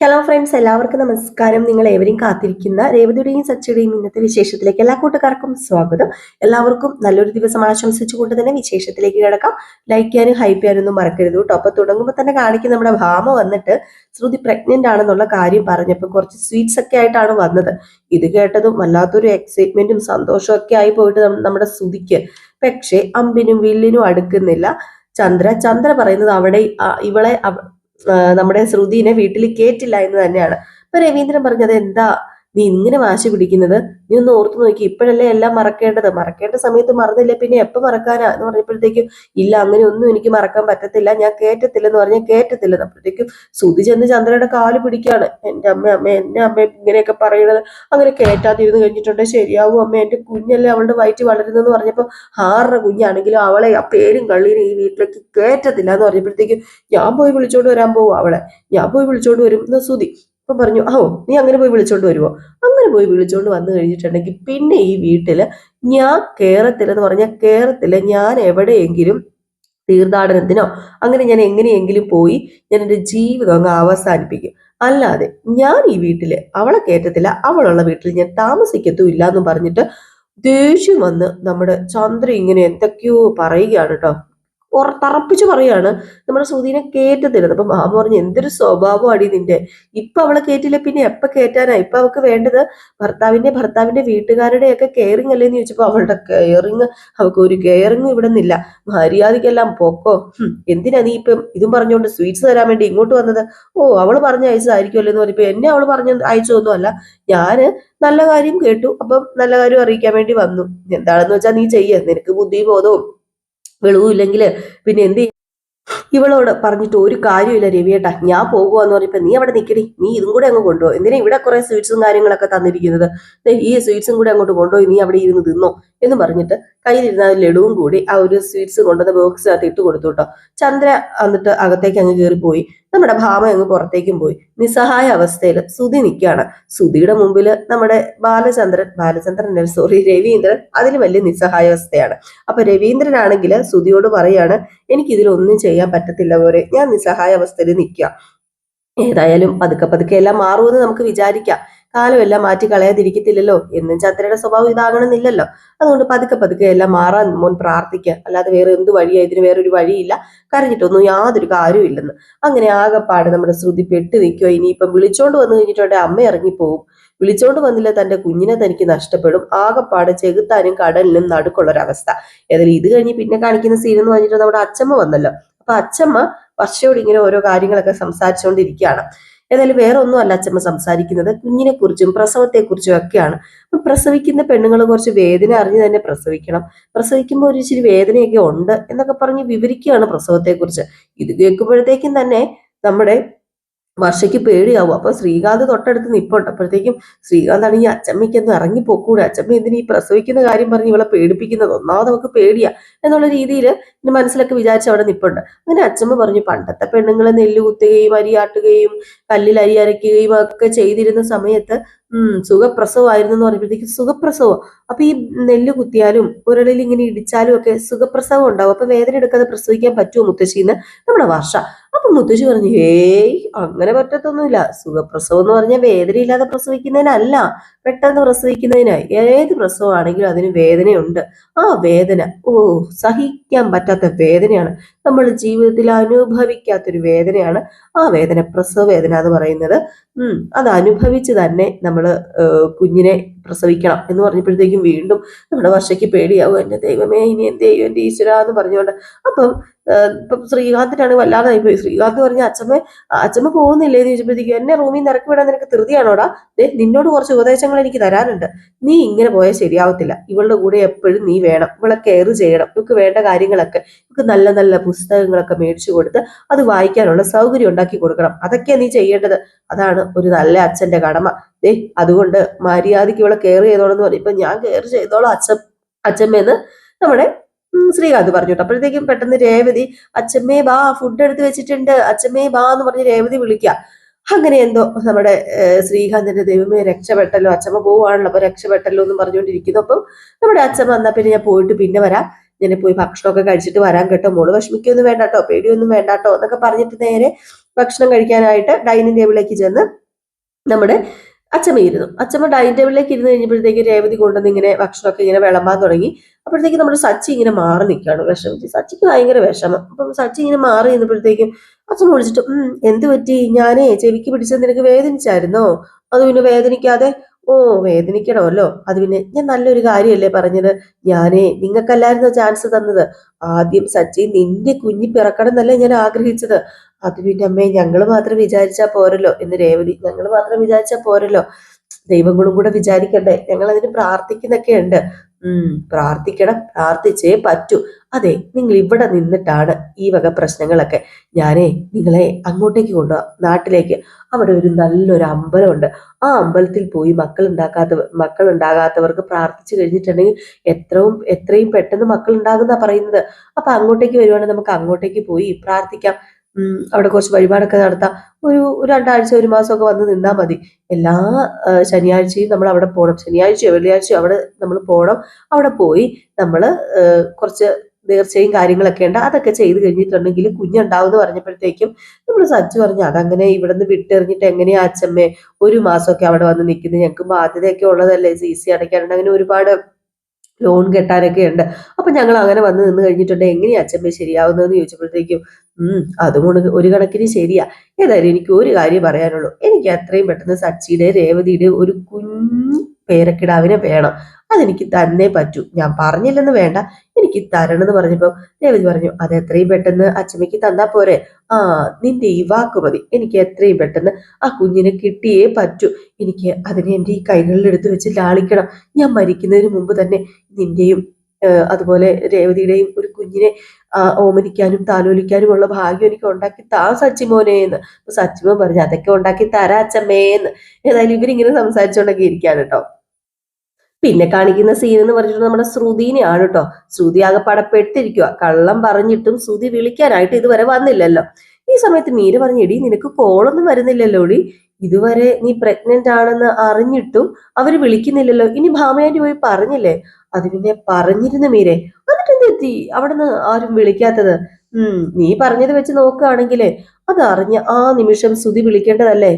Hello friends, എല്ലാവർക്കും നമസ്കാരം. നിങ്ങൾ ഏവരെയും കാത്തിരിക്കുന്ന രേവതിയുടെയും സച്ചിയുടെയും ഇന്നത്തെ വിശേഷത്തിലേക്ക് എല്ലാ കൂട്ടുകാർക്കും സ്വാഗതം. എല്ലാവർക്കും നല്ലൊരു ദിവസം ആശംസിച്ചുകൊണ്ട് തന്നെ വിശേഷത്തിലേക്ക് കിടക്കാം. ലൈക്ക് ചെയ്യാനും ഹൈപ്പ് ചെയ്യാനൊന്നും മറക്കരുത് കേട്ടോ. അപ്പൊ തുടങ്ങുമ്പോൾ തന്നെ കാണിക്കും നമ്മുടെ ഭാമ വന്നിട്ട് ശ്രുതി പ്രഗ്നന്റ് ആണെന്നുള്ള കാര്യം പറഞ്ഞപ്പോൾ കുറച്ച് സ്വീറ്റ്സ് ഒക്കെ ആയിട്ടാണ് വന്നത്. ഇത് കേട്ടതും വല്ലാത്തൊരു എക്സൈറ്റ്മെന്റും സന്തോഷവും ഒക്കെ ആയി പോയിട്ട് നമ്മുടെ ശ്രുതിക്ക്. പക്ഷേ അമ്പിനും വില്ലിനും അടുക്കുന്നില്ല ചന്ദ്ര പറയുന്നത് അവിടെ ഇവളെ നമ്മുടെ ശ്രുതിനെ വീട്ടിൽ കേറ്റില്ല എന്ന് തന്നെയാണ്. അപ്പൊ രവീന്ദ്രൻ പറഞ്ഞത് എന്താ നീ ഇങ്ങനെ വാശി പിടിക്കുന്നത്? നീ ഒന്ന് ഓർത്തു നോക്കി, ഇപ്പോഴല്ലേ എല്ലാം മറക്കേണ്ട സമയത്ത് മറന്നില്ല, പിന്നെ എപ്പോ മറക്കാനാ എന്ന് പറഞ്ഞപ്പോഴത്തേക്കും ഇല്ല, അങ്ങനെ ഒന്നും എനിക്ക് മറക്കാൻ പറ്റത്തില്ല, ഞാൻ കേറ്റത്തില്ലെന്ന് പറഞ്ഞാൽ കേറ്റത്തില്ലെന്ന്. അപ്പോഴത്തേക്കും ശ്രുതി ചെന്ന് ചന്ദ്രയുടെ കാല് പിടിക്കുകയാണ്. എന്റെ അമ്മ ഇങ്ങനെയൊക്കെ പറയണത്, അങ്ങനെ കേറ്റാതിരുന്ന് കഴിഞ്ഞിട്ടുണ്ടെങ്കിൽ ശരിയാവും അമ്മ, എന്റെ കുഞ്ഞല്ലേ അവളുടെ വയറ്റ് വളരുന്നെന്ന് പറഞ്ഞപ്പോ 6 കുഞ്ഞാണെങ്കിലും അവളെ ആ പേരും കള്ളീനും ഈ വീട്ടിലേക്ക് കേറ്റത്തില്ല എന്ന് പറഞ്ഞപ്പോഴത്തേക്കും ഞാൻ പോയി വിളിച്ചോണ്ട് വരാൻ പോവും അവളെ, ഞാൻ പോയി വിളിച്ചോണ്ട് വരും എന്ന് ശ്രുതി. അപ്പൊ പറഞ്ഞു, നീ അങ്ങനെ പോയി വിളിച്ചോണ്ട് വരുവോ? അങ്ങനെ പോയി വിളിച്ചോണ്ട് വന്നു കഴിഞ്ഞിട്ടുണ്ടെങ്കിൽ പിന്നെ ഈ വീട്ടില് ഞാൻ കേറത്തില്ലെന്ന് പറഞ്ഞാൽ കേറത്തില്ല. ഞാൻ എവിടെയെങ്കിലും തീർത്ഥാടനത്തിനോ അങ്ങനെ ഞാൻ എങ്ങനെയെങ്കിലും പോയി ഞാൻ എൻ്റെ ജീവിതം അങ്ങ് അവസാനിപ്പിക്കും. അല്ലാതെ ഞാൻ ഈ വീട്ടില് അവളെ കയറ്റത്തില്ല, അവളുള്ള വീട്ടിൽ ഞാൻ താമസിക്കത്തുമില്ല എന്ന് പറഞ്ഞിട്ട് ദേഷ്യം വന്ന് നമ്മുടെ ചന്ദ്ര ഇങ്ങനെ എന്തൊക്കെയോ പറയുകയാണ് കേട്ടോ. തറപ്പിച്ച് പറയാണ് നമ്മുടെ ശ്രുതിനെ കേറ്റത്തില്ലെന്ന്. അപ്പൊ മാമ പറഞ്ഞു, എന്തൊരു സ്വഭാവം അടി നിന്റെ, ഇപ്പൊ അവളെ കേറ്റില്ല പിന്നെ എപ്പൊ കേറ്റാനാ? ഇപ്പൊ അവൾക്ക് വേണ്ടത് ഭർത്താവിന്റെ വീട്ടുകാരുടെ ഒക്കെ കെയറിങ് അല്ലേന്ന് ചോദിച്ചപ്പോ അവളുടെ കെയറിങ്, അവൾക്ക് ഒരു കെയറിങ് ഇവിടെ നിന്നില്ല, മര്യാദക്കെല്ലാം പൊക്കോ. എന്തിനാ നീ ഇപ്പം ഇതും പറഞ്ഞുകൊണ്ട് സ്വീറ്റ്സ് തരാൻ വേണ്ടി ഇങ്ങോട്ട് വന്നത്? അവള് പറഞ്ഞ അയച്ചതായിരിക്കുമല്ലോ എന്ന് പറഞ്ഞപ്പോ എന്നെ അവള് പറഞ്ഞ അയച്ചതൊന്നും അല്ല, ഞാന് നല്ല കാര്യം കേട്ടു, അപ്പം നല്ല കാര്യം അറിയിക്കാൻ വേണ്ടി വന്നു. എന്താണെന്ന് വെച്ചാൽ നീ ചെയ്യ, നിനക്ക് ബുദ്ധി ബോധവും വെളിവില്ലെങ്കിൽ പിന്നെ എന്ത്? ഇവളോട് പറഞ്ഞിട്ട് ഒരു കാര്യമില്ല രവിയേട്ടാ, ഞാൻ പോകുവാന്ന് പറഞ്ഞപ്പോ നീ അവിടെ നിൽക്കടി, നീ ഇതും കൂടെ അങ്ങ് കൊണ്ടുപോ. എന്തിനാ ഇവിടെ കുറെ സ്വീറ്റ്സും കാര്യങ്ങളൊക്കെ തന്നിരിക്കുന്നത്, ഈ സ്വീറ്റ്സും കൂടെ അങ്ങോട്ട് കൊണ്ടുപോയി നീ അവിടെ ഇരുന്ന് തിന്നോ എന്ന് പറഞ്ഞിട്ട് കയ്യിലിരുന്ന ലഡുവും കൂടി ആ ഒരു സ്വീറ്റ്സ് കൊണ്ടുവന്ന ബോക്സിനകത്ത് ഇട്ട് കൊടുത്തു കേട്ടോ. ചന്ദ്ര എന്നിട്ട് അകത്തേക്ക് അങ്ങ് കയറിപ്പോയി. നമ്മുടെ ഭാമ അങ്ങ് പുറത്തേക്കും പോയി. നിസ്സഹായ അവസ്ഥയിൽ ശ്രുതി നിൽക്കുകയാണ്. ശ്രുതിയുടെ മുമ്പിൽ നമ്മുടെ ബാലചന്ദ്രൻ സോറി രവീന്ദ്രൻ അതിന് വലിയ നിസ്സഹായ അവസ്ഥയാണ്. അപ്പൊ രവീന്ദ്രനാണെങ്കിൽ ശ്രുതിയോട് പറയാണ്, എനിക്ക് ഇതിലൊന്നും ചെയ്യാൻ പറ്റത്തില്ല പോലെ, ഞാൻ നിസ്സഹായ അവസ്ഥയിൽ നിൽക്കുക. ഏതായാലും പതുക്കെ എല്ലാം മാറുമെന്ന് നമുക്ക് വിചാരിക്കാം. കാലമെല്ലാം മാറ്റി കളയാതിരിക്കത്തില്ലല്ലോ, എന്നും ചന്ദ്രയുടെ സ്വഭാവം ഇതാകണമെന്നില്ലല്ലോ. അതുകൊണ്ട് പതുക്കെ എല്ലാം മാറാൻ മോൻ പ്രാർത്ഥിക്കുക, അല്ലാതെ വേറെ എന്ത് വഴിയാ? ഇതിന് വേറൊരു വഴിയില്ല, കരഞ്ഞിട്ടൊന്നും യാതൊരു കാര്യവും ഇല്ലെന്ന്. അങ്ങനെ ആകെപ്പാട് നമ്മുടെ ശ്രുതി പെട്ട് നിൽക്കുക. ഇനിയിപ്പം വിളിച്ചോണ്ട് വന്നു കഴിഞ്ഞിട്ടുണ്ടെ അമ്മ ഇറങ്ങിപ്പോവും, വിളിച്ചോണ്ട് വന്നില്ല തന്റെ കുഞ്ഞിനെ തനിക്ക് നഷ്ടപ്പെടും. ആകെപ്പാട് ചെകുത്താനും കടലിനും നടുക്കുള്ളൊരവസ്ഥ. ഏതായാലും ഇത് കഴിഞ്ഞ് പിന്നെ കാണിക്കുന്ന സീൻ എന്ന് പറഞ്ഞിട്ട് നമ്മുടെ അച്ഛമ്മ വന്നല്ലോ. അപ്പൊ അച്ഛമ്മ വർഷയോട് ഇങ്ങനെ ഓരോ കാര്യങ്ങളൊക്കെ സംസാരിച്ചുകൊണ്ടിരിക്കുകയാണ്. ഏതായാലും വേറെ ഒന്നും അല്ല അച്ഛമ്മ സംസാരിക്കുന്നത്, കുഞ്ഞിനെ കുറിച്ചും പ്രസവത്തെ കുറിച്ചും ഒക്കെയാണ്. അപ്പൊ പ്രസവിക്കുന്ന പെണ്ണുങ്ങൾ കുറച്ച് വേദന അറിഞ്ഞ് തന്നെ പ്രസവിക്കണം, പ്രസവിക്കുമ്പോൾ ഒരു ഇച്ചിരി വേദനയൊക്കെ ഉണ്ട് എന്നൊക്കെ പറഞ്ഞ് വിവരിക്കുകയാണ് പ്രസവത്തെ കുറിച്ച്. ഇത് കേൾക്കുമ്പോഴത്തേക്കും തന്നെ നമ്മുടെ വർഷയ്ക്ക് പേടിയാവും. അപ്പൊ ശ്രീകാന്ത് തൊട്ടടുത്ത് നിപ്പുണ്ട്. അപ്പോഴത്തേക്കും ശ്രീകാന്ത് ആണെങ്കിൽ അച്ചമ്മയ്ക്കൊന്നും ഇറങ്ങിപ്പോക്കൂടെ, അച്ചമ്മ എന്തിനീ ഈ പ്രസവിക്കുന്ന കാര്യം പറഞ്ഞ് ഇവളെ പേടിപ്പിക്കുന്നത്, ഒന്നാമത് നമുക്ക് പേടിയാ എന്നുള്ള രീതിയിൽ എന്റെ മനസ്സിലൊക്കെ വിചാരിച്ച് അവിടെ നിപ്പുണ്ട്. അങ്ങനെ അച്ചമ്മ പറഞ്ഞു, പണ്ടത്തെ പെണ്ണുങ്ങളെ നെല്ല് കുത്തുകയും അരിയാട്ടുകയും കല്ലിൽ അരി അരയ്ക്കുകയും ഒക്കെ ചെയ്തിരുന്ന സമയത്ത് സുഖപ്രസവമായിരുന്നു എന്ന് പറയുമ്പോഴത്തേക്കും സുഖപ്രസവം. അപ്പൊ ഈ നെല്ല് കുത്തിയാലും ഉരളിൽ ഇങ്ങനെ ഇടിച്ചാലും ഒക്കെ സുഖപ്രസവം ഉണ്ടാവും, അപ്പൊ വേദന എടുക്കാതെ പ്രസവിക്കാൻ പറ്റുമോ മുത്തശ്ശിന്ന് നമ്മുടെ വർഷ. അപ്പൊ മുത്തശ്ശി പറഞ്ഞു, ഏയ് അങ്ങനെ പറ്റത്തൊന്നുമില്ല, സുഖപ്രസവം എന്ന് പറഞ്ഞാൽ വേദനയില്ലാതെ പ്രസവിക്കുന്നതിനല്ല, പെട്ടെന്ന് പ്രസവിക്കുന്നതിനായി. ഏത് പ്രസവമാണെങ്കിലും അതിന് വേദനയുണ്ട്. ആ വേദന സഹിക്കാൻ പറ്റാത്ത വേദനയാണ്, നമ്മൾ ജീവിതത്തിൽ അനുഭവിക്കാത്തൊരു വേദനയാണ് ആ വേദന, പ്രസവ വേദന എന്ന് പറയുന്നത്. അത് അനുഭവിച്ച് തന്നെ നമ്മൾ കുഞ്ഞിനെ പ്രസവിക്കണം എന്ന് പറഞ്ഞപ്പോഴത്തേക്കും വീണ്ടും നമ്മുടെ വർഷയ്ക്ക് പേടിയാവും. എന്റെ ദൈവമേ, ഇനി എന്ത് ചെയ്യും എന്റെ ഈശ്വര എന്ന് പറഞ്ഞുകൊണ്ട്. അപ്പം ഇപ്പം ശ്രീകാന്തിനാണ് വല്ലാതായി പോയി. ശ്രീകാന്ത് പറഞ്ഞ, അച്ഛമ്മ പോകുന്നില്ലേ എന്ന് ചോദിച്ചപ്പോഴത്തേക്കും, എന്നെ റൂമിൽ നിന്ന് ഇറക്കി വിടാൻ നിനക്ക് ധൃതിയാണോടാ? നിന്നോട് കുറച്ച് ഉപദേശങ്ങൾ എനിക്ക് തരാനുണ്ട്. നീ ഇങ്ങനെ പോയാൽ ശരിയാവത്തില്ല, ഇവളുടെ കൂടെ എപ്പോഴും നീ വേണം, ഇവളെ കെയർ ചെയ്യണം, ഇവൾക്ക് വേണ്ട കാര്യങ്ങളൊക്കെ, ഇവൾക്ക് നല്ല നല്ല പുസ്തകങ്ങളൊക്കെ മേടിച്ചു കൊടുത്ത് അത് വായിക്കാനുള്ള സൗകര്യം ഉണ്ടാക്കി കൊടുക്കണം. അതൊക്കെയാ നീ ചെയ്യേണ്ടത്, അതാണ് ഒരു നല്ല അച്ഛന്റെ കടമ. അതുകൊണ്ട് മര്യാദയ്ക്ക് ഇവളെ കെയർ ചെയ്തോളെന്ന് പറഞ്ഞു. ഇപ്പൊ ഞാൻ കെയർ ചെയ്തോളാം അച്ഛമ്മേന്ന് നമ്മുടെ ശ്രീകാന്ത് പറഞ്ഞു. അപ്പോഴത്തേക്കും പെട്ടെന്ന് രേവതി, അച്ഛമ്മേ ബാ, ഫുഡ് എടുത്ത് വെച്ചിട്ടുണ്ട്, അച്ഛമ്മേ ബാ എന്ന് പറഞ്ഞ് രേവതി വിളിക്കുക. അങ്ങനെ എന്തോ നമ്മുടെ ശ്രീകാന്തിന്റെ ദൈവമേ രക്ഷപ്പെട്ടല്ലോ, അച്ഛമ്മ പോവുകയാണല്ലോ, അപ്പൊ രക്ഷപ്പെട്ടല്ലോ എന്ന് പറഞ്ഞുകൊണ്ടിരിക്കുന്നു. അപ്പം നമ്മുടെ അച്ഛമ്മ വന്നാൽ പിന്നെ ഞാൻ പോയിട്ട് പിന്നെ വരാം, ഞാൻ പോയി ഭക്ഷണമൊക്കെ കഴിച്ചിട്ട് വരാൻ കേട്ടോ, മോള് വിഷമിക്കൊന്നും വേണ്ടാട്ടോ, പേടിയൊന്നും വേണ്ടാട്ടോ എന്നൊക്കെ പറഞ്ഞിട്ട് നേരെ ഭക്ഷണം കഴിക്കാനായിട്ട് ഡൈനിങ് ടേബിളിലേക്ക് ചെന്ന് നമ്മുടെ അച്ഛമ്മ ഇരുന്നു. അച്ഛമ്മ ഡൈനിങ് ടേബിളിലേക്ക് ഇരുന്ന് കഴിഞ്ഞപ്പോഴത്തേക്ക് രേവതി കൊണ്ടുവന്ന് ഇങ്ങനെ ഭക്ഷണമൊക്കെ ഇങ്ങനെ വിളമ്പാൻ തുടങ്ങി. അപ്പോഴത്തേക്ക് നമ്മുടെ സച്ചി ഇങ്ങനെ മാറി നിൽക്കുകയാണ് വിഷമിച്ച്. സച്ചിക്ക് ഭയങ്കര വിഷമം. അപ്പം സച്ചി ഇങ്ങനെ മാറി നിന്നപ്പോഴത്തേക്കും അച്ഛൻ വിളിച്ചിട്ട് എന്ത് പറ്റി? ഞാനേ ചെവിക്ക് പിടിച്ചത് നിനക്ക് വേദനിച്ചായിരുന്നോ? അത് പിന്നെ വേദനിക്കാതെ ഓ വേദനിക്കണമല്ലോ. അത് പിന്നെ ഞാൻ നല്ലൊരു കാര്യമല്ലേ പറഞ്ഞത്. ഞാനേ നിങ്ങൾക്കല്ലായിരുന്നോ ചാൻസ് തന്നത്. ആദ്യം സച്ചി നിന്റെ കുഞ്ഞി പിറക്കണം എന്നല്ലേ ഞാൻ ആഗ്രഹിച്ചത്. അത് പിന്നെ അമ്മേ ഞങ്ങൾ മാത്രം വിചാരിച്ചാ പോരല്ലോ എന്ന് രേവതി. ഞങ്ങൾ മാത്രം വിചാരിച്ചാ പോരല്ലോ, ദൈവങ്ങളും കൂടെ വിചാരിക്കണ്ടേ. ഞങ്ങൾ അതിന് പ്രാർത്ഥിക്കുന്നൊക്കെ ഉണ്ട്. പ്രാർത്ഥിക്കണം, പ്രാർത്ഥിച്ചേ പറ്റൂ. അതെ, നിങ്ങൾ ഇവിടെ നിന്നിട്ടാണ് ഈ വക പ്രശ്നങ്ങളൊക്കെ. ഞാനേ നിങ്ങളെ അങ്ങോട്ടേക്ക് കൊണ്ടുപോവാം, നാട്ടിലേക്ക്. അവിടെ ഒരു നല്ലൊരു അമ്പലമുണ്ട്. ആ അമ്പലത്തിൽ പോയി മക്കൾ ഉണ്ടാകാത്തവർക്ക് പ്രാർത്ഥിച്ചു കഴിഞ്ഞിട്ടുണ്ടെങ്കിൽ എത്രയും പെട്ടെന്ന് മക്കൾ ഉണ്ടാകുന്ന പറയുന്നത്. അപ്പൊ അങ്ങോട്ടേക്ക് വരുവാണെങ്കിൽ നമുക്ക് അങ്ങോട്ടേക്ക് പോയി പ്രാർത്ഥിക്കാം. അവിടെ കുറച്ച് വഴിപാടൊക്കെ നടത്താം. ഒരു 2 ആഴ്ച 1 മാസമൊക്കെ വന്ന് നിന്നാൽ മതി. എല്ലാ ശനിയാഴ്ചയും നമ്മൾ അവിടെ പോകണം. ശനിയാഴ്ചയോ വെള്ളിയാഴ്ചയോ അവിടെ നമ്മൾ പോകണം. അവിടെ പോയി നമ്മൾ കുറച്ച് നേർച്ചയും കാര്യങ്ങളൊക്കെ ഉണ്ട്. അതൊക്കെ ചെയ്ത് കഴിഞ്ഞിട്ടുണ്ടെങ്കിൽ കുഞ്ഞുണ്ടാവും എന്ന് പറഞ്ഞപ്പോഴത്തേക്കും നമ്മൾ സജ്ജ് പറഞ്ഞു, അതങ്ങനെ ഇവിടെ നിന്ന് വിട്ടെറിഞ്ഞിട്ട് എങ്ങനെയാ അച്ഛമ്മേ 1 മാസമൊക്കെ അവിടെ വന്ന് നിൽക്കുന്നത്? ഞങ്ങൾക്ക് ബാധ്യതയൊക്കെ ഉള്ളതല്ലേ, CC അടയ്ക്കാനുണ്ട്, അങ്ങനെ ഒരുപാട് ലോൺ കെട്ടാനൊക്കെ ഉണ്ട്. അപ്പൊ ഞങ്ങൾ അങ്ങനെ വന്ന് നിന്ന് കഴിഞ്ഞിട്ടുണ്ടെങ്കിൽ എങ്ങനെയാ അച്ഛമ്മ ശരിയാവുന്നതെന്ന് ചോദിച്ചപ്പോഴത്തേക്കും അതും ഒരു കണക്കിന് ശരിയാ. ഏതായാലും എനിക്ക് ഒരു കാര്യം പറയാനുള്ളൂ. എനിക്ക് എത്രയും പെട്ടെന്ന് സച്ചിയുടെ രേവതിയുടെ ഒരു കുഞ്ഞു പേരക്കിടാവിനെ വേണം. അതെനിക്ക് തന്നെ പറ്റൂ. ഞാൻ പറഞ്ഞില്ലെന്ന് വേണ്ട, എനിക്ക് തരണം എന്ന് പറഞ്ഞപ്പോ രേവതി പറഞ്ഞു, അത് എത്രയും പെട്ടെന്ന് അച്ഛമ്മയ്ക്ക് തന്നാ പോരെ. ആ നിന്റെ ഈ വാക്ക് മതി. എനിക്ക് എത്രയും പെട്ടെന്ന് ആ കുഞ്ഞിനെ കിട്ടിയേ പറ്റൂ. എനിക്ക് അതിനെ എൻ്റെ ഈ കൈകളിൽ എടുത്ത് വെച്ച് ലാളിക്കണം. ഞാൻ മരിക്കുന്നതിന് മുമ്പ് തന്നെ നിന്റെയും അതുപോലെ രേവതിയുടെയും ഒരു കുഞ്ഞിനെ ഓമനിക്കാനും താലോലിക്കാനുമുള്ള ഭാഗ്യം എനിക്ക് ഉണ്ടാക്കി താ സച്ചിമോനെ എന്ന്. സച്ചിമോൻ പറഞ്ഞു, അതൊക്കെ ഉണ്ടാക്കി തരാ അച്ഛമ്മേന്ന്. ഏതായാലും ഇവരിങ്ങനെ സംസാരിച്ചുകൊണ്ടൊക്കെ ഇരിക്കാണ് കേട്ടോ. പിന്നെ കാണിക്കുന്ന സീൻ എന്ന് പറഞ്ഞിട്ട് നമ്മുടെ ശ്രുതിനെയാണ് കേട്ടോ. ശ്രുതി ആകെ പടപ്പെട്ടിരിക്കുക. കള്ളം പറഞ്ഞിട്ടും ശ്രുതി വിളിക്കാനായിട്ട് ഇതുവരെ വന്നില്ലല്ലോ. ഈ സമയത്ത് മീര പറഞ്ഞു, എടി നിനക്ക് കോളൊന്നും വരുന്നില്ലല്ലോ ഡി, ഇതുവരെ നീ പ്രഗ്നന്റ് ആണെന്ന് അറിഞ്ഞിട്ടും അവര് വിളിക്കുന്നില്ലല്ലോ. ഇനി ഭാമയാന്റി പോയി പറഞ്ഞില്ലേ? അത് പിന്നെ പറഞ്ഞിരുന്നു മീരെ, എന്നിട്ട് എന്തെത്തി അവിടുന്ന് ആരും വിളിക്കാത്തത്? നീ പറഞ്ഞത് വെച്ച് നോക്കുകയാണെങ്കിലേ അത് അറിഞ്ഞ ആ നിമിഷം ശ്രുതി വിളിക്കേണ്ടതല്ലേ.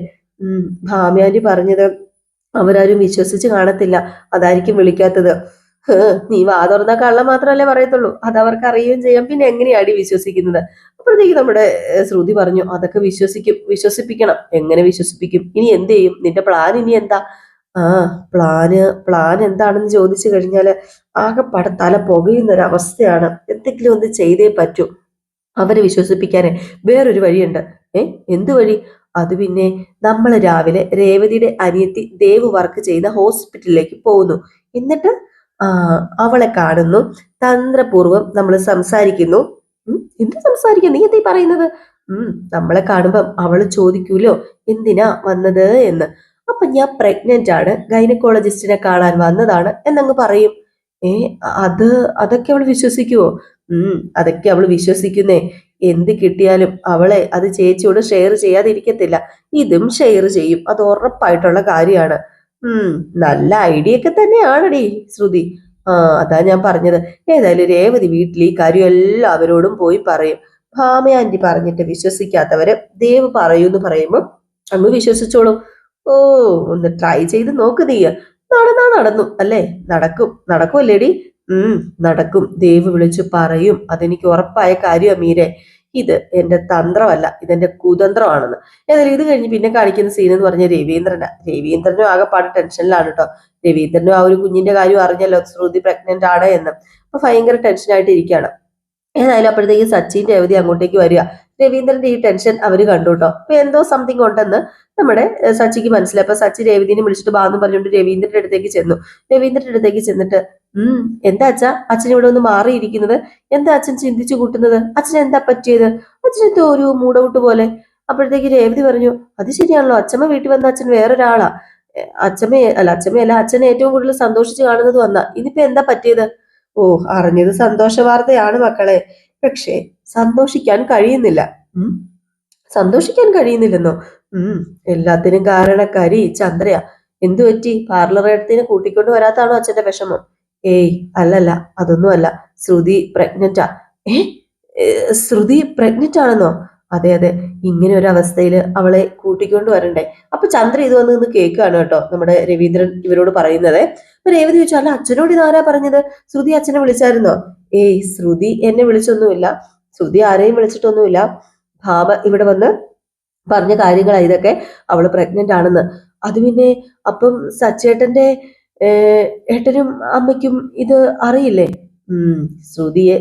ഭാമയാന്റി പറഞ്ഞത് അവരാരും വിശ്വസിച്ച് കാണത്തില്ല, അതായിരിക്കും വിളിക്കാത്തത്. നീ വാ തുറന്ന കള്ളം മാത്രമല്ലേ പറയത്തുള്ളൂ, അതവർക്ക് അറിയുകയും ചെയ്യാം, പിന്നെ എങ്ങനെയാടി വിശ്വസിക്കുന്നത്? അപ്പോഴത്തേക്ക് നമ്മുടെ ശ്രുതി പറഞ്ഞു, അതൊക്കെ വിശ്വസിപ്പിക്കണം. എങ്ങനെ വിശ്വസിപ്പിക്കും? ഇനി എന്ത് ചെയ്യും? നിന്റെ പ്ലാൻ ഇനി എന്താ? ആ പ്ലാൻ എന്താണെന്ന് ചോദിച്ചു കഴിഞ്ഞാല് ആകെ തല പുകയുന്നൊരവസ്ഥയാണ്. എന്തെങ്കിലും ഒന്ന് ചെയ്തേ പറ്റൂ. അവരെ വിശ്വസിപ്പിക്കാനേ വേറൊരു വഴിയുണ്ട്. എന്ത് വഴി? അത് പിന്നെ നമ്മൾ രാവിലെ രേവതിയുടെ അനിയത്തി ദേവ് വർക്ക് ചെയ്യുന്ന ഹോസ്പിറ്റലിലേക്ക് പോകുന്നു. എന്നിട്ട് അവളെ കാണുന്നു. തന്ത്രപൂർവം നമ്മൾ സംസാരിക്കുന്നു. എന്ത് സംസാരിക്കുന്നു? നീ എന്താ പറയുന്നത്? നമ്മളെ കാണുമ്പം അവള് ചോദിക്കൂലോ എന്തിനാ വന്നത് എന്ന്. അപ്പൊ ഞാൻ പ്രഗ്നന്റ് ആണ്, ഗൈനക്കോളജിസ്റ്റിനെ കാണാൻ വന്നതാണ് എന്നങ്ങ് പറയും. അതൊക്കെ അവൾ വിശ്വസിക്കുവോ? അതൊക്കെ അവൾ വിശ്വസിക്കുന്നേ. എന്ത് കിട്ടിയാലും അവളെ അത് ചേച്ചിയോട് ഷെയർ ചെയ്യാതിരിക്കത്തില്ല. ഇതും ഷെയർ ചെയ്യും, അത് ഉറപ്പായിട്ടുള്ള കാര്യമാണ്. നല്ല ഐഡിയ ഒക്കെ തന്നെയാണടി ശ്രുതി. അതാ ഞാൻ പറഞ്ഞത്. ഏതായാലും രേവതി വീട്ടിൽ ഈ കാര്യം എല്ലാവരോടും പോയി പറയും. ഭാമയാന്റി പറഞ്ഞിട്ട് വിശ്വസിക്കാത്തവര് ദേവ് പറയൂന്ന് പറയുമ്പോൾ അങ്ങ് വിശ്വസിച്ചോളും. ഓ ഒന്ന് ട്രൈ ചെയ്ത് നോക്ക് നീ. നടന്നു അല്ലേ? നടക്കുമല്ലേടി? നടക്കും. ദേവ് വിളിച്ചു പറയും. അതെനിക്ക് ഉറപ്പായ കാര്യമാണ് മീരെ. ഇത് എന്റെ തന്ത്രമല്ല, ഇതെന്റെ കുതന്ത്രമാണെന്ന്. ഏതായാലും ഇത് കഴിഞ്ഞ് പിന്നെ കാണിക്കുന്ന സീൻ എന്ന് പറഞ്ഞ രവീന്ദ്രനും ആകെപ്പാട് ടെൻഷനിലാണ് കേട്ടോ. രവീന്ദ്രനും ആ ഒരു കുഞ്ഞിന്റെ കാര്യം അറിഞ്ഞല്ലോ, ശ്രുതി പ്രഗ്നന്റ് ആണ് എന്ന്. അപ്പൊ ഭയങ്കര ടെൻഷനായിട്ട് ഇരിക്കുകയാണ്. ഏതായാലും അപ്പോഴത്തേക്ക് സച്ചിന്റെ അവധി അങ്ങോട്ടേക്ക് വരിക. രവീന്ദ്രന്റെ ഈ ടെൻഷൻ അവര് കണ്ടു കേട്ടോ. അപ്പൊ എന്തോ സംതിങ് ഉണ്ടെന്ന് നമ്മുടെ സച്ചിക്ക് മനസ്സിലായി. അപ്പൊ സച്ചി രവീന്ദ്രനെ വിളിച്ചിട്ട് ബാന്ന് പറഞ്ഞുകൊണ്ട് രവീന്ദ്രന്റെ അടുത്തേക്ക് ചെന്നു. രവീന്ദ്രന്റെ അടുത്തേക്ക് ചെന്നിട്ട് എന്താ അച്ഛൻ ഇവിടെ ഒന്ന് മാറിയിരിക്കുന്നത്? എന്താ അച്ഛൻ ചിന്തിച്ചു കൂട്ടുന്നത്? അച്ഛൻ എന്താ പറ്റിയത്? അച്ഛനെന്തോ ഒരു മൂടൗട്ട് പോലെ. അപ്പോഴത്തേക്ക് രേവതി പറഞ്ഞു, അത് ശരിയാണല്ലോ, അച്ഛമ്മ വീട്ടിൽ വന്ന അച്ഛൻ വേറൊരാളാ. അച്ഛമ്മയല്ല, അച്ഛനെ ഏറ്റവും കൂടുതൽ സന്തോഷിച്ച് കാണുന്നത് വന്ന. ഇനിയിപ്പോ എന്താ പറ്റിയത്? ഓ, അറിഞ്ഞത് സന്തോഷ വാർത്തയാണ് മക്കളെ. പക്ഷേ സന്തോഷിക്കാൻ കഴിയുന്നില്ല. സന്തോഷിക്കാൻ കഴിയുന്നില്ലെന്നോ? എല്ലാത്തിനും കാരണക്കാരി ചന്ദ്രയാ. എന്തു പറ്റി? പാർലർ എടുത്തിന് കൂട്ടിക്കൊണ്ട് വരാത്താണോ അച്ഛന്റെ വിഷമം? ഏയ് അല്ലല്ല, അതൊന്നും അല്ല. ശ്രുതി പ്രഗ്നന്റാ. ശ്രുതി പ്രഗ്നന്റ് ആണെന്നോ? അതെ അതെ, ഇങ്ങനെ ഒരു അവസ്ഥയിൽ അവളെ കൂട്ടിക്കൊണ്ട് വരണ്ടേ. അപ്പൊ ചന്ദ്ര ഇത് വന്ന് നിന്ന് കേൾക്കുകയാണ് കേട്ടോ നമ്മുടെ രവീന്ദ്രൻ ഇവരോട് പറയുന്നത്. അപ്പൊ രേവതി ചോദിച്ചു, അല്ല അച്ഛനോട് ഇതാരാ പറഞ്ഞത്? ശ്രുതി അച്ഛനെ വിളിച്ചായിരുന്നോ? ഏയ്, ശ്രുതി എന്നെ വിളിച്ചൊന്നുമില്ല, ശ്രുതി ആരെയും വിളിച്ചിട്ടൊന്നുമില്ല. ഭാമ ഇവിടെ വന്ന് പറഞ്ഞ കാര്യങ്ങളാ ഇതൊക്കെ, അവള് പ്രഗ്നന്റ് ആണെന്ന്. അത് പിന്നെ അപ്പം സച്ചേട്ടന്റെ ഏട്ടനും അമ്മയ്ക്കും ഇത് അറിയില്ലേ? ഉം ശ്രുതിയെ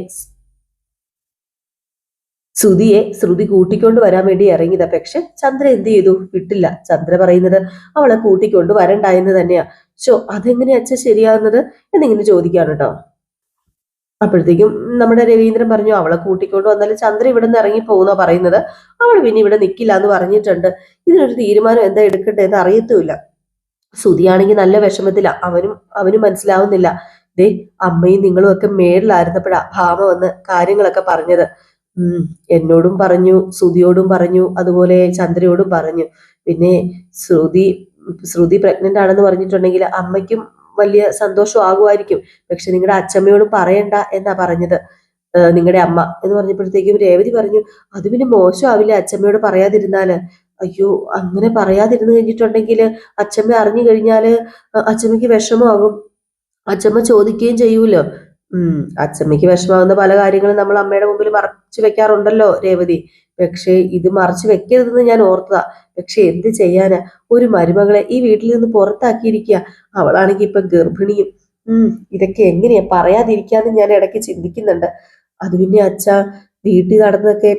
ശ്രുതി കൂട്ടിക്കൊണ്ട് വരാൻ വേണ്ടി ഇറങ്ങിയതാ. പക്ഷെ ചന്ദ്ര എന്ത് ചെയ്തു? വിട്ടില്ല. ചന്ദ്ര പറയുന്നത് അവളെ കൂട്ടിക്കൊണ്ട് വരണ്ടായെന്ന് തന്നെയാ. അതെങ്ങനെയാ അച്ഛൻ ശരിയാകുന്നത് എന്നിങ്ങനെ ചോദിക്കാണ് കേട്ടോ. അപ്പോഴത്തേക്കും നമ്മുടെ രവീന്ദ്രൻ പറഞ്ഞു, അവളെ കൂട്ടിക്കൊണ്ട് വന്നാലും ചന്ദ്ര ഇവിടെ നിന്ന് ഇറങ്ങി പോകുന്ന പറയുന്നത്. അവൾ പിന്നെ ഇവിടെ നിൽക്കില്ല എന്ന് പറഞ്ഞിട്ടുണ്ട്. ഇതിനൊരു തീരുമാനം എന്താ എടുക്കട്ടെ എന്ന് അറിയത്തുമില്ല. സുതിയാണെങ്കിൽ നല്ല വിഷമത്തില. അവനും മനസ്സിലാവുന്നില്ല. ദേ, അമ്മയും നിങ്ങളും ഒക്കെ മേളിലായിരുന്നപ്പോഴാ ഭാമ വന്ന് കാര്യങ്ങളൊക്കെ പറഞ്ഞത്. എന്നോടും പറഞ്ഞു, ശ്രുതിയോടും പറഞ്ഞു, അതുപോലെ ചന്ദ്രയോടും പറഞ്ഞു. പിന്നെ ശ്രുതി ശ്രുതി പ്രഗ്നന്റ് ആണെന്ന് പറഞ്ഞിട്ടുണ്ടെങ്കിൽ അമ്മയ്ക്കും വലിയ സന്തോഷമാകുമായിരിക്കും. പക്ഷെ നിങ്ങളുടെ അച്ഛമ്മയോടും പറയണ്ട എന്നാ പറഞ്ഞത് നിങ്ങളുടെ അമ്മ എന്ന് പറഞ്ഞപ്പോഴത്തേക്കും രേവതി പറഞ്ഞു, അത് പിന്നെ മോശമാവില്ലേ അച്ഛമ്മയോട് പറയാതിരുന്നാല്? അയ്യോ, അങ്ങനെ പറയാതിരുന്നു കഴിഞ്ഞിട്ടുണ്ടെങ്കിൽ അച്ഛമ്മ അറിഞ്ഞു കഴിഞ്ഞാല് അച്ഛമ്മയ്ക്ക് വിഷമമാകും. അച്ഛമ്മ ചോദിക്കുകയും ചെയ്യൂലോ. അച്ഛമ്മയ്ക്ക് വിഷമാവുന്ന പല കാര്യങ്ങളും നമ്മൾ അമ്മയുടെ മുമ്പിൽ മറച്ചു വെക്കാറുണ്ടല്ലോ രേവതി. പക്ഷേ ഇത് മറച്ചു വെക്കരുതെന്ന് ഞാൻ ഓർത്തതാ. പക്ഷെ എന്ത് ചെയ്യാനാ, ഒരു മരുമകളെ ഈ വീട്ടിൽ നിന്ന് പുറത്താക്കിയിരിക്കുക. അവളാണെങ്കിൽ ഇപ്പൊ ഗർഭിണിയും. ഇതൊക്കെ എങ്ങനെയാ പറയാതിരിക്കാന്ന് ഞാൻ ഇടയ്ക്ക് ചിന്തിക്കുന്നുണ്ട്. അത് പിന്നെ അച്ഛ വീട്ടിൽ നടന്നതൊക്കെ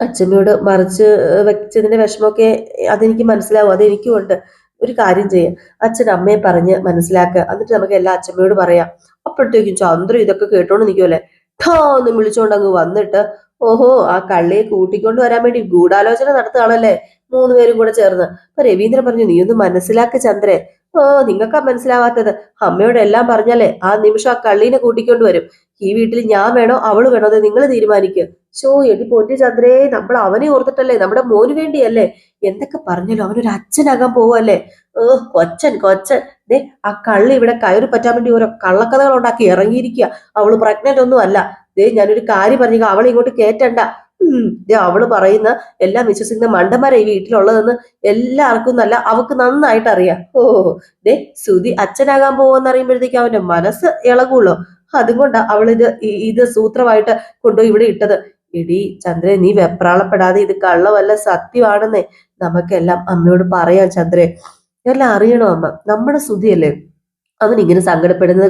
അച്ഛമ്മയോട് മറിച്ച് വെച്ചതിന്റെ വിഷമമൊക്കെ അതെനിക്ക് മനസ്സിലാവും, അതെനിക്കും ഉണ്ട്. ഒരു കാര്യം ചെയ്യാം, അച്ഛൻ അമ്മയെ പറഞ്ഞ് മനസ്സിലാക്കുക, എന്നിട്ട് നമുക്ക് എല്ലാ അച്ഛമ്മയോട് പറയാം. അപ്പോഴത്തേക്കും ചന്ദ്ര ഇതൊക്കെ കേട്ടോണ്ട് നിൽക്കുമല്ലേ, ഠോ എന്ന് വിളിച്ചോണ്ട് അങ്ങ് വന്നിട്ട്, ഓഹോ, ആ കള്ളിയെ കൂട്ടിക്കൊണ്ട് വരാൻ വേണ്ടി ഗൂഢാലോചന നടത്തുകയാണല്ലേ മൂന്നുപേരും കൂടെ ചേർന്ന്. അപ്പൊ രവീന്ദ്രൻ പറഞ്ഞു, നീ ഒന്ന് മനസ്സിലാക്ക ചന്ദ്രേ. ഓ, നിങ്ങൾക്കാ മനസ്സിലാവാത്തത്. അമ്മയോട് എല്ലാം പറഞ്ഞാലേ ആ നിമിഷം ആ കള്ളീനെ കൂട്ടിക്കൊണ്ട് വരും. ഈ വീട്ടിൽ ഞാൻ വേണോ അവള് വേണോ അത് നിങ്ങൾ തീരുമാനിക്കുക. എടി പൊന്നു ചന്ദ്രേ, നമ്മൾ അവനെ ഓർത്തിട്ടല്ലേ, നമ്മുടെ മോന് വേണ്ടിയല്ലേ. എന്തൊക്കെ പറഞ്ഞാലും അവനൊരു അച്ഛനാകാൻ പോവല്ലേ. കൊച്ചൻ കൊച്ചൻ. ദേ, ആ കള്ളി ഇവിടെ കയറി പറ്റാൻ വേണ്ടി ഓരോ കള്ളക്കഥകൾ ഉണ്ടാക്കി ഇറങ്ങിയിരിക്കുക. അവള് പ്രഗ്നന്റ് ഒന്നും അല്ല. ദേ, ഞാനൊരു കാര്യം പറഞ്ഞു, അവളെ ഇങ്ങോട്ട് കേറ്റണ്ട. ദേ, അവള് പറയുന്ന എല്ലാം വിശ്വസിക്കുന്ന മണ്ടന്മാരെ ഈ വീട്ടിലുള്ളതെന്ന് എല്ലാവർക്കും നല്ല അവക്ക് നന്നായിട്ട് അറിയാം. ദേ, ശ്രുതി അച്ഛനാകാൻ പോവെന്ന് അറിയുമ്പോഴത്തേക്ക് അവന്റെ മനസ്സ് ഇളകുള്ളൂ. അതുകൊണ്ടാ ഇത് സൂത്രമായിട്ട് കൊണ്ടുപോയി ഇവിടെ ഇട്ടത്. എടി ചന്ദ്രൻ, നീ വെപ്രാളപ്പെടാതെ, ഇത് കള്ളമല്ല, സത്യമാണെന്നേ. നമുക്കെല്ലാം അമ്മയോട് പറയാം ചന്ദ്രൻ. എല്ലാം അറിയണോ അമ്മ? നമ്മുടെ ശ്രുതിയല്ലേ. അവൻ ഇങ്ങനെ സങ്കടപ്പെടുന്നത്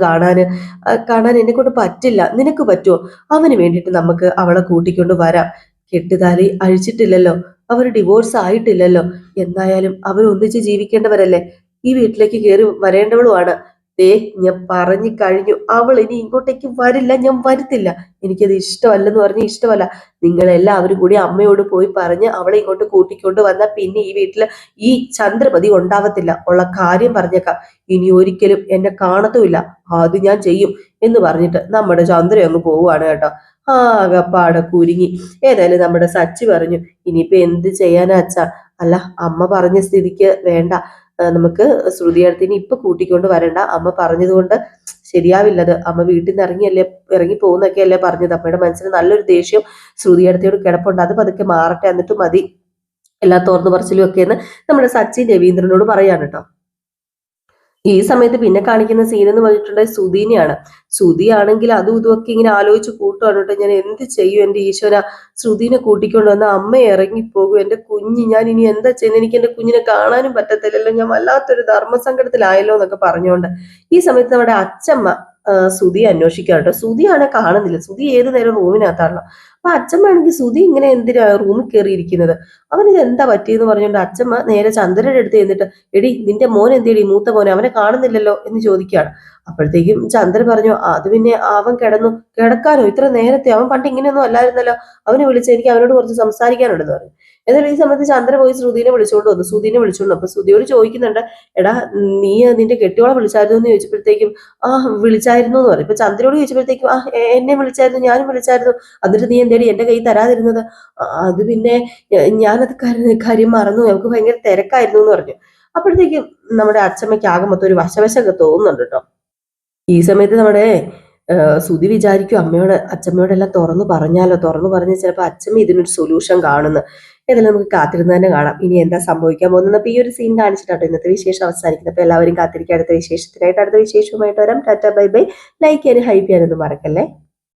കാണാൻ എന്നെ കൊണ്ട് പറ്റില്ല. നിനക്ക് പറ്റുമോ? അവന് വേണ്ടിയിട്ട് നമുക്ക് അവളെ കൂട്ടിക്കൊണ്ട് വരാം. കെട്ടുതാലി അഴിച്ചിട്ടില്ലല്ലോ, അവർ ഡിവോഴ്സ് ആയിട്ടില്ലല്ലോ. എന്തായാലും അവർ ഒന്നിച്ച് ജീവിക്കേണ്ടവരല്ലേ, ഈ വീട്ടിലേക്ക് കയറി വരേണ്ടവളുമാണ്. ദേ, ഞാൻ പറഞ്ഞു കഴിഞ്ഞു, അവൾ ഇനി ഇങ്ങോട്ടേക്ക് വരില്ല, ഞാൻ വരുത്തില്ല. എനിക്കത് ഇഷ്ടമല്ലെന്ന് പറഞ്ഞ് ഇഷ്ടമല്ല. നിങ്ങളെല്ലാവരും കൂടി അമ്മയോട് പോയി പറഞ്ഞ് അവളെ ഇങ്ങോട്ട് കൂട്ടിക്കൊണ്ട് വന്നാൽ പിന്നെ ഈ വീട്ടിൽ ഈ ചന്ദ്രമതി ഉണ്ടാവത്തില്ല. ഉള്ള കാര്യം പറഞ്ഞേക്കാം. ഇനി ഒരിക്കലും എന്നെ കാണത്തുമില്ല. അത് ഞാൻ ചെയ്യും എന്ന് പറഞ്ഞിട്ട് നമ്മുടെ ചന്ദ്ര അങ്ങ് പോവുകയാണ് കേട്ടോ. ആകപ്പാടെ കുരുങ്ങി. ഏതായാലും നമ്മുടെ സച്ചി പറഞ്ഞു, ഇനിയിപ്പോ എന്ത് ചെയ്യാനാ അച്ഛാ? അല്ല, അമ്മ പറഞ്ഞ സ്ഥിതിക്ക് വേണ്ട, നമുക്ക് ശ്രുതിയടുത്തിന് ഇപ്പൊ കൂട്ടിക്കൊണ്ട് വരണ്ട. അമ്മ പറഞ്ഞതുകൊണ്ട് ശരിയാവില്ലത്. അമ്മ വീട്ടിൽ നിന്ന് ഇറങ്ങി പോകുന്നൊക്കെയല്ലേ പറഞ്ഞത്. അമ്മയുടെ മനസ്സിന് നല്ലൊരു ദേഷ്യം ശ്രുതിയടുത്തോട് കിടപ്പുണ്ട്. അത് പതുക്കെ മാറട്ടെ, എന്നിട്ട് മതി എല്ലാ തോർന്നു പറച്ചിലും ഒക്കെ എന്ന് നമ്മുടെ സച്ചിൻ രവീന്ദ്രനോട് പറയാണ് കേട്ടോ. ഈ സമയത്ത് പിന്നെ കാണിക്കുന്ന സീൻ എന്ന് പറഞ്ഞിട്ടുണ്ടെങ്കിൽ ശ്രുതിനെയാണ്. ശ്രുതിയാണെങ്കിൽ അതും ഇതുമൊക്കെ ഇങ്ങനെ ആലോചിച്ച് കൂട്ടുകയാണ് കേട്ടോ. ഞാൻ എന്ത് ചെയ്യും എന്റെ ഈശ്വര, ശ്രുതിനെ കൂട്ടിക്കൊണ്ട് വന്ന അമ്മ ഇറങ്ങിപ്പോകും, എന്റെ കുഞ്ഞ്, ഞാൻ ഇനി എന്താ ചെയ്യുന്നത്? എനിക്ക് എന്റെ കുഞ്ഞിനെ കാണാനും പറ്റത്തില്ലല്ലോ, ഞാൻ വല്ലാത്തൊരു ധർമ്മസങ്കടത്തിലായല്ലോ എന്നൊക്കെ പറഞ്ഞുകൊണ്ട് ഈ സമയത്ത് നമ്മുടെ അച്ഛമ്മ ശ്രുതി അന്വേഷിക്കാം കേട്ടോ. ശ്രുതിയാണെ കാണുന്നില്ല. ശ്രുതി ഏത് നേരം റൂമിനകത്താണല്ലോ. അപ്പൊ അച്ഛമ്മ ആണെങ്കിൽ ശ്രുതി ഇങ്ങനെ എന്തിനാ റൂമിൽ കയറിയിരിക്കുന്നത്, അവൻ ഇത് എന്താ പറ്റിയെന്ന് പറഞ്ഞുകൊണ്ട് അച്ഛമ്മ നേരെ ചന്ദ്രന്റെ അടുത്ത് എന്നിട്ട്, എടി നിന്റെ മോൻ എന്തേടി, മൂത്ത മോനെ, അവനെ കാണുന്നില്ലല്ലോ എന്ന് ചോദിക്കുകയാണ്. അപ്പോഴത്തേക്കും ചന്ദ്രൻ പറഞ്ഞു, അത് പിന്നെ അവൻ കിടക്കാനോ ഇത്ര നേരത്തെ? അവൻ പണ്ട് ഇങ്ങനെയൊന്നും അല്ലായിരുന്നല്ലോ, അവനെ വിളിച്ച് എനിക്ക് അവനോട് കുറച്ച് സംസാരിക്കാനുണ്ടെന്ന് പറഞ്ഞു. എന്നാലും ഈ സമയത്ത് ചന്ദ്രൻ പോയി ശ്രുതിനെ വിളിച്ചുകൊണ്ട് വന്നു. അപ്പൊ ശ്രുതിയോട് ചോദിക്കുന്നുണ്ട്, എടാ നീ നിന്റെ കെട്ടിയോളെ വിളിച്ചായിരുന്നു എന്ന് ചോദിച്ചപ്പോഴത്തേക്കും വിളിച്ചായിരുന്നു എന്ന് പറയും. ഇപ്പൊ ചന്ദ്രനോട് ചോദിച്ചപ്പോഴത്തേക്കും എന്നെ വിളിച്ചായിരുന്നു, ഞാനും വിളിച്ചായിരുന്നു, എന്നിട്ട് നീ എന്തേടി എന്റെ കൈ തരാതിരുന്നത്? അത് പിന്നെ ഞാനത് കാര്യം മറന്നു, നമുക്ക് ഭയങ്കര തിരക്കായിരുന്നു എന്ന് പറഞ്ഞു. അപ്പോഴത്തേക്കും നമ്മുടെ അച്ഛമ്മയ്ക്ക് ആകെ മൊത്തം ഒരു വശവശൊക്കെ തോന്നുന്നുണ്ട് കേട്ടോ. ഈ സമയത്ത് നമ്മുടെ സുധി വിചാരിക്കും അച്ഛമ്മയോടെല്ലാം തുറന്നു പറഞ്ഞാലോ, തുറന്നു പറഞ്ഞ് ചിലപ്പോൾ അച്ഛമ്മ ഇതിനൊരു സൊല്യൂഷൻ കാണുന്നു. ഏതായാലും നമുക്ക് കാത്തിരുന്ന് തന്നെ കാണാം ഇനി എന്താ സംഭവിക്കാൻ പോകുന്നത്. അപ്പോൾ ഈ ഒരു സീൻ കാണിച്ചിട്ടാട്ടോ ഇന്നത്തെ വിശേഷം അവസാനിക്കുന്നത്. അപ്പോൾ എല്ലാവരും കാത്തിരിക്കുക അടുത്ത വിശേഷത്തിനായിട്ട്. അടുത്ത വിശേഷവുമായിട്ട് വരാം. Tata bye bye. ലൈക്ക് ചെയ്യാനും ഹൈപ്പ് ചെയ്യാനൊന്നും മറക്കല്ലേ.